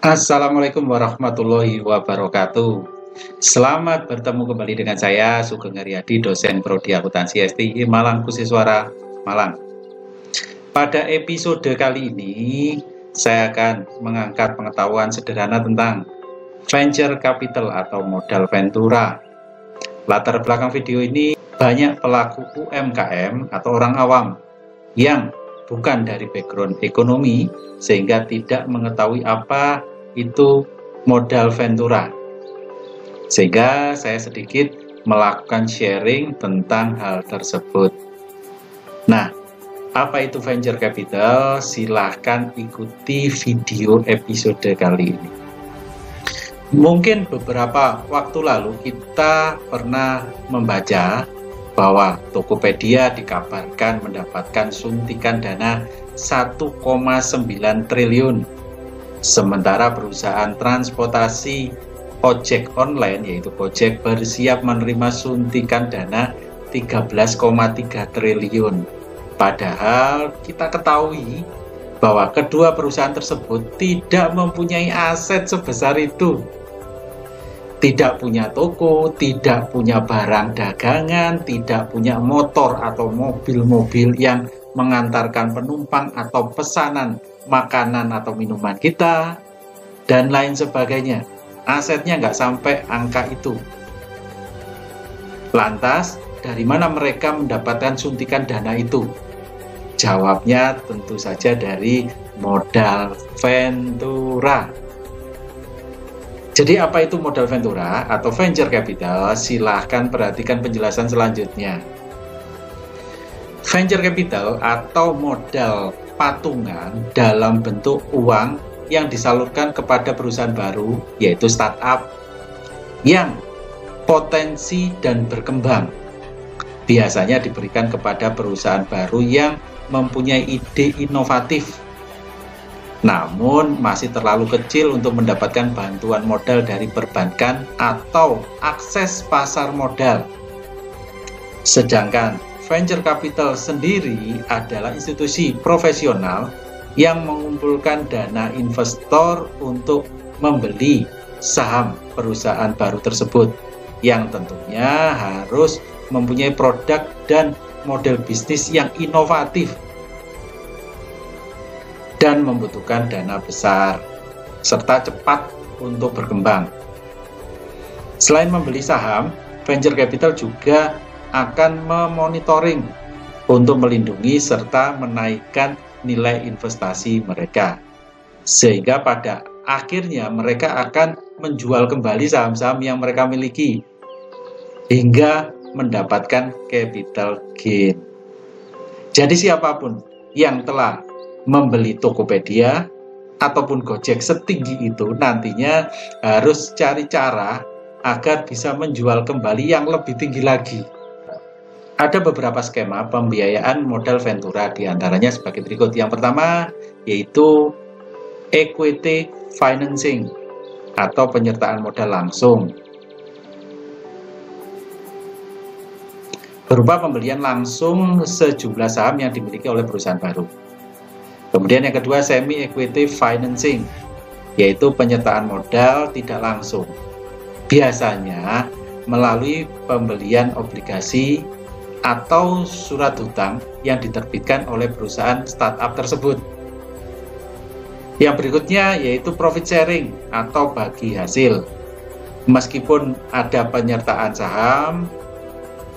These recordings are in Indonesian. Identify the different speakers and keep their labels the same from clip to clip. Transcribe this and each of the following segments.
Speaker 1: Assalamualaikum warahmatullahi wabarakatuh. Selamat bertemu kembali dengan saya Sugeng Haryadi, dosen Prodi Akuntansi STI Malang Kusiswara, Malang. Pada episode kali ini, saya akan mengangkat pengetahuan sederhana tentang venture capital atau modal ventura. Latar belakang video ini, banyak pelaku UMKM atau orang awam yang bukan dari background ekonomi sehingga tidak mengetahui apa itu modal ventura. Sehingga saya sedikit melakukan sharing tentang hal tersebut. Nah, apa itu venture capital? Silahkan ikuti video episode kali ini. Mungkin beberapa waktu lalu kita pernah membaca bahwa Tokopedia dikabarkan mendapatkan suntikan dana 1,9 triliun. Sementara perusahaan transportasi ojek online yaitu Gojek bersiap menerima suntikan dana 13,3 triliun. Padahal kita ketahui bahwa kedua perusahaan tersebut tidak mempunyai aset sebesar itu. Tidak punya toko, tidak punya barang dagangan, tidak punya motor atau mobil-mobil yang mengantarkan penumpang atau pesanan makanan atau minuman kita, dan lain sebagainya. Asetnya nggak sampai angka itu. Lantas, dari mana mereka mendapatkan suntikan dana itu? Jawabnya tentu saja dari modal ventura. Jadi apa itu modal ventura atau venture capital? Silahkan perhatikan penjelasan selanjutnya. Venture capital atau modal patungan dalam bentuk uang yang disalurkan kepada perusahaan baru, yaitu startup, yang potensi dan berkembang. Biasanya diberikan kepada perusahaan baru yang mempunyai ide inovatif, namun masih terlalu kecil untuk mendapatkan bantuan modal dari perbankan atau akses pasar modal. Sedangkan venture capital sendiri adalah institusi profesional yang mengumpulkan dana investor untuk membeli saham perusahaan baru tersebut, yang tentunya harus mempunyai produk dan model bisnis yang inovatif dan membutuhkan dana besar serta cepat untuk berkembang. Selain membeli saham, venture capital juga akan memonitoring untuk melindungi serta menaikkan nilai investasi mereka, sehingga pada akhirnya mereka akan menjual kembali saham-saham yang mereka miliki hingga mendapatkan capital gain. Jadi siapapun yang telah membeli Tokopedia ataupun Gojek setinggi itu nantinya harus cari cara agar bisa menjual kembali yang lebih tinggi lagi. Ada beberapa skema pembiayaan modal ventura, diantaranya sebagai berikut. Yang pertama yaitu equity financing atau penyertaan modal langsung, berupa pembelian langsung sejumlah saham yang dimiliki oleh perusahaan baru. Kemudian yang kedua, semi equity financing, yaitu penyertaan modal tidak langsung, biasanya melalui pembelian obligasi atau surat hutang yang diterbitkan oleh perusahaan startup tersebut. Yang berikutnya yaitu profit sharing atau bagi hasil. Meskipun ada penyertaan saham,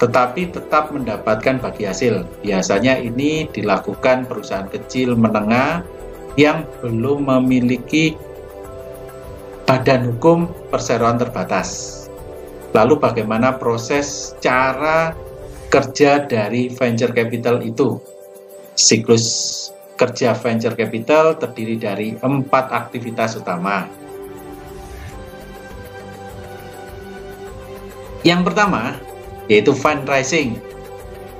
Speaker 1: tetapi tetap mendapatkan bagi hasil. Biasanya ini dilakukan perusahaan kecil menengah yang belum memiliki badan hukum perseroan terbatas. Lalu bagaimana proses cara kerja dari venture capital itu? Siklus kerja venture capital terdiri dari 4 aktivitas utama. Yang pertama yaitu fundraising.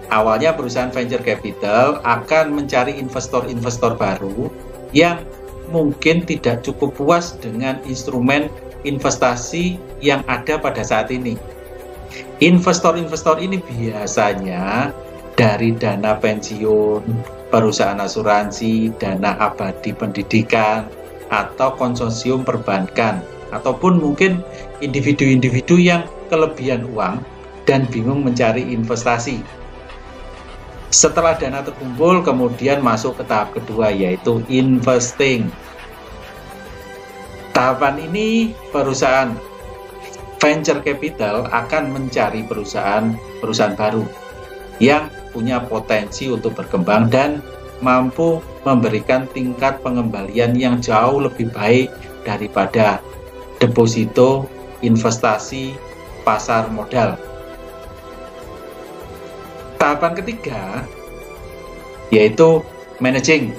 Speaker 1: Awalnya perusahaan venture capital akan mencari investor-investor baru yang mungkin tidak cukup puas dengan instrumen investasi yang ada pada saat ini. Investor-investor ini biasanya dari dana pensiun, perusahaan asuransi, dana abadi pendidikan, atau konsorsium perbankan, ataupun mungkin individu-individu yang kelebihan uang dan bingung mencari investasi. Setelah dana terkumpul, kemudian masuk ke tahap kedua, yaitu investing. Tahapan ini perusahaan venture capital akan mencari perusahaan baru yang punya potensi untuk berkembang dan mampu memberikan tingkat pengembalian yang jauh lebih baik daripada deposito investasi pasar modal. Tahapan ketiga yaitu managing,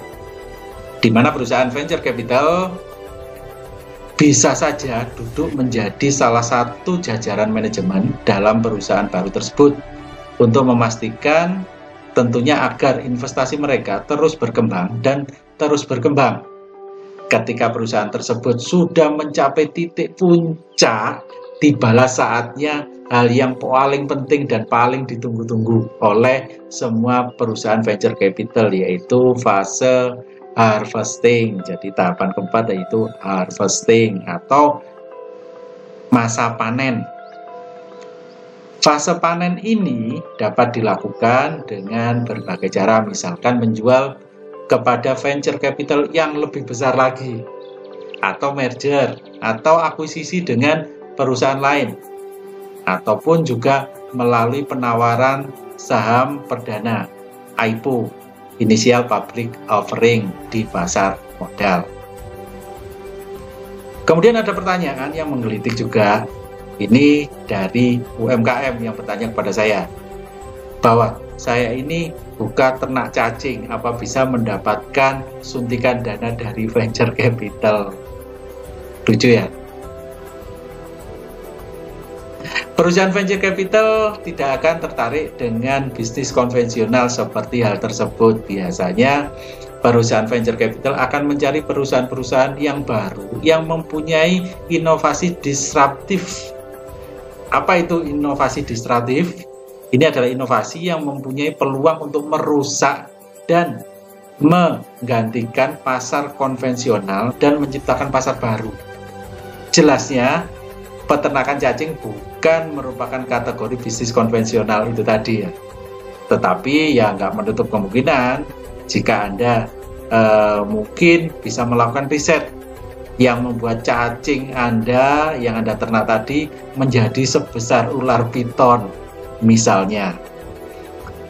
Speaker 1: di mana perusahaan venture capital bisa saja duduk menjadi salah satu jajaran manajemen dalam perusahaan baru tersebut untuk memastikan tentunya agar investasi mereka terus berkembang dan terus berkembang. Ketika perusahaan tersebut sudah mencapai titik puncak, tibalah saatnya hal yang paling penting dan paling ditunggu-tunggu oleh semua perusahaan venture capital, yaitu fase harvesting. Jadi tahapan keempat yaitu harvesting atau masa panen. Fase panen ini dapat dilakukan dengan berbagai cara, misalkan menjual kepada venture capital yang lebih besar lagi, atau merger, atau akuisisi dengan perusahaan lain, ataupun juga melalui penawaran saham perdana (IPO) (Initial Public Offering) di pasar modal. Kemudian ada pertanyaan yang menggelitik juga, ini dari UMKM yang bertanya kepada saya, bahwa saya ini buka ternak cacing, apa bisa mendapatkan suntikan dana dari venture capital? Lucu ya? Perusahaan venture capital tidak akan tertarik dengan bisnis konvensional seperti hal tersebut. Biasanya perusahaan venture capital akan mencari perusahaan-perusahaan yang baru, yang mempunyai inovasi disruptif. Apa itu inovasi disruptif? Ini adalah inovasi yang mempunyai peluang untuk merusak dan menggantikan pasar konvensional dan menciptakan pasar baru. Jelasnya, peternakan cacing bukan merupakan kategori bisnis konvensional itu tadi ya. Tetapi ya nggak menutup kemungkinan jika Anda mungkin bisa melakukan riset yang membuat cacing Anda yang Anda ternak tadi menjadi sebesar ular piton misalnya.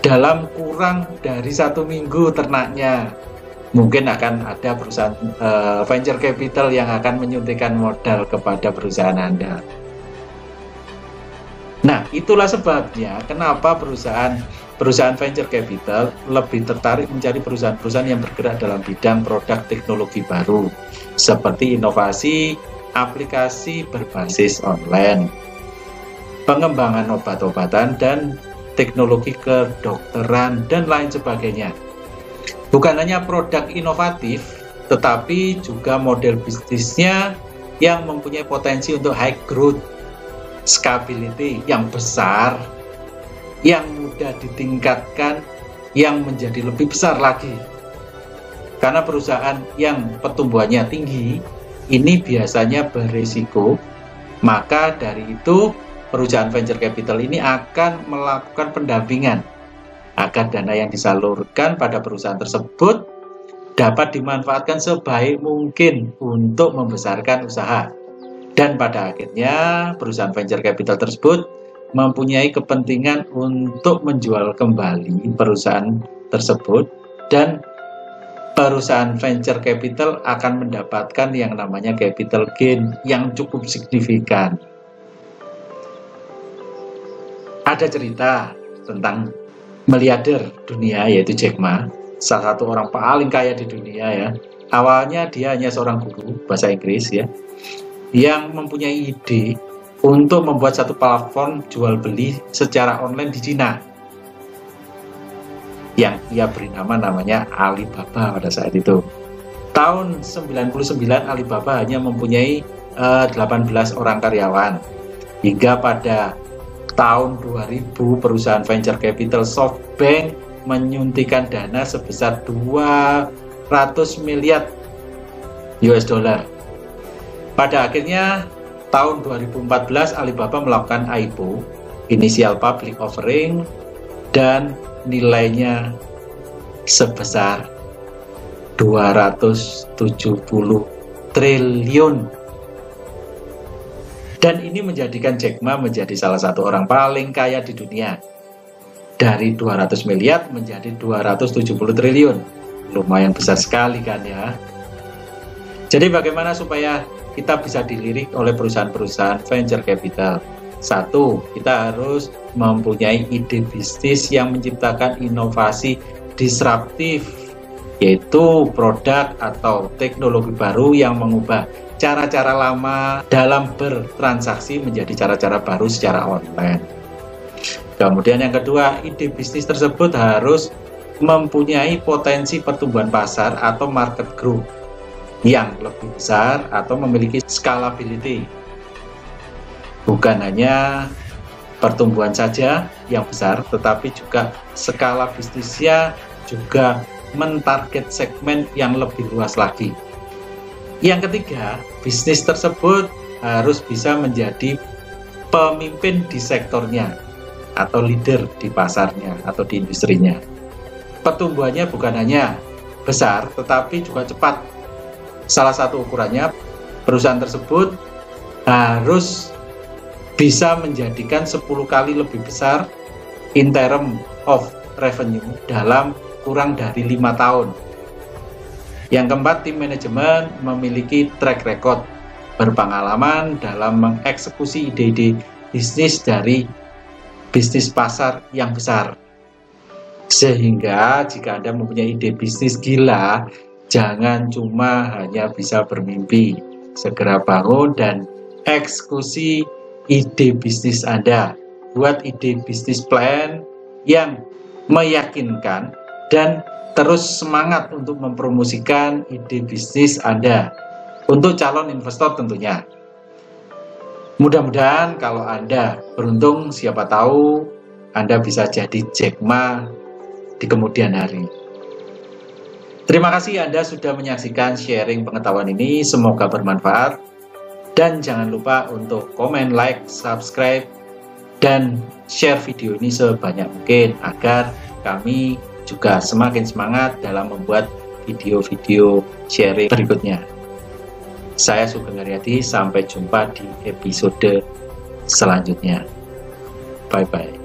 Speaker 1: Dalam kurang dari 1 minggu ternaknya, mungkin akan ada perusahaan venture capital yang akan menyuntikkan modal kepada perusahaan Anda. Nah, itulah sebabnya kenapa perusahaan venture capital lebih tertarik mencari perusahaan-perusahaan yang bergerak dalam bidang produk teknologi baru, seperti inovasi, aplikasi berbasis online, pengembangan obat-obatan, dan teknologi kedokteran, dan lain sebagainya. Bukan hanya produk inovatif, tetapi juga model bisnisnya yang mempunyai potensi untuk high growth, scalability yang besar, yang mudah ditingkatkan, yang menjadi lebih besar lagi. Karena perusahaan yang pertumbuhannya tinggi, ini biasanya berisiko, maka dari itu perusahaan venture capital ini akan melakukan pendampingan agar dana yang disalurkan pada perusahaan tersebut dapat dimanfaatkan sebaik mungkin untuk membesarkan usaha. Dan pada akhirnya perusahaan venture capital tersebut mempunyai kepentingan untuk menjual kembali perusahaan tersebut, dan perusahaan venture capital akan mendapatkan yang namanya capital gain yang cukup signifikan. Ada cerita tentang miliarder dunia yaitu Jack Ma, salah satu orang paling kaya di dunia ya. Awalnya dia hanya seorang guru bahasa Inggris ya, yang mempunyai ide untuk membuat satu platform jual beli secara online di Cina yang ia beri namanya Alibaba pada saat itu. Tahun 99 Alibaba hanya mempunyai 18 orang karyawan, hingga pada tahun 2000 perusahaan venture capital SoftBank menyuntikkan dana sebesar 200 miliar US dollar. Pada akhirnya tahun 2014 Alibaba melakukan IPO, Initial Public Offering, dan nilainya sebesar 270 triliun. Dan ini menjadikan Jack Ma menjadi salah satu orang paling kaya di dunia. Dari 200 miliar menjadi 270 triliun. Lumayan besar sekali kan ya. Jadi bagaimana supaya kita bisa dilirik oleh perusahaan-perusahaan venture capital? Satu, kita harus mempunyai ide bisnis yang menciptakan inovasi disruptif, yaitu produk atau teknologi baru yang mengubah cara-cara lama dalam bertransaksi menjadi cara-cara baru secara online. Kemudian yang kedua, ide bisnis tersebut harus mempunyai potensi pertumbuhan pasar atau market growth yang lebih besar atau memiliki scalability. Bukan hanya pertumbuhan saja yang besar, tetapi juga skala bisnisnya juga mentarget segmen yang lebih luas lagi. Yang ketiga, bisnis tersebut harus bisa menjadi pemimpin di sektornya atau leader di pasarnya atau di industrinya. Pertumbuhannya bukan hanya besar, tetapi juga cepat. Salah satu ukurannya, perusahaan tersebut harus bisa menjadikan 10 kali lebih besar in term of revenue dalam kurang dari 5 tahun. Yang keempat, tim manajemen memiliki track record berpengalaman dalam mengeksekusi ide-ide bisnis dari bisnis pasar yang besar. Sehingga jika Anda mempunyai ide bisnis gila, jangan cuma hanya bisa bermimpi, segera bangun dan eksekusi ide bisnis Anda. Buat ide bisnis plan yang meyakinkan dan terus semangat untuk mempromosikan ide bisnis Anda untuk calon investor tentunya. Mudah-mudahan kalau Anda beruntung, siapa tahu Anda bisa jadi Jack Ma di kemudian hari. Terima kasih Anda sudah menyaksikan sharing pengetahuan ini, semoga bermanfaat. Dan jangan lupa untuk komen, like, subscribe, dan share video ini sebanyak mungkin agar kami juga semakin semangat dalam membuat video-video sharing berikutnya. Saya Sugeng Haryadi, sampai jumpa di episode selanjutnya. Bye-bye.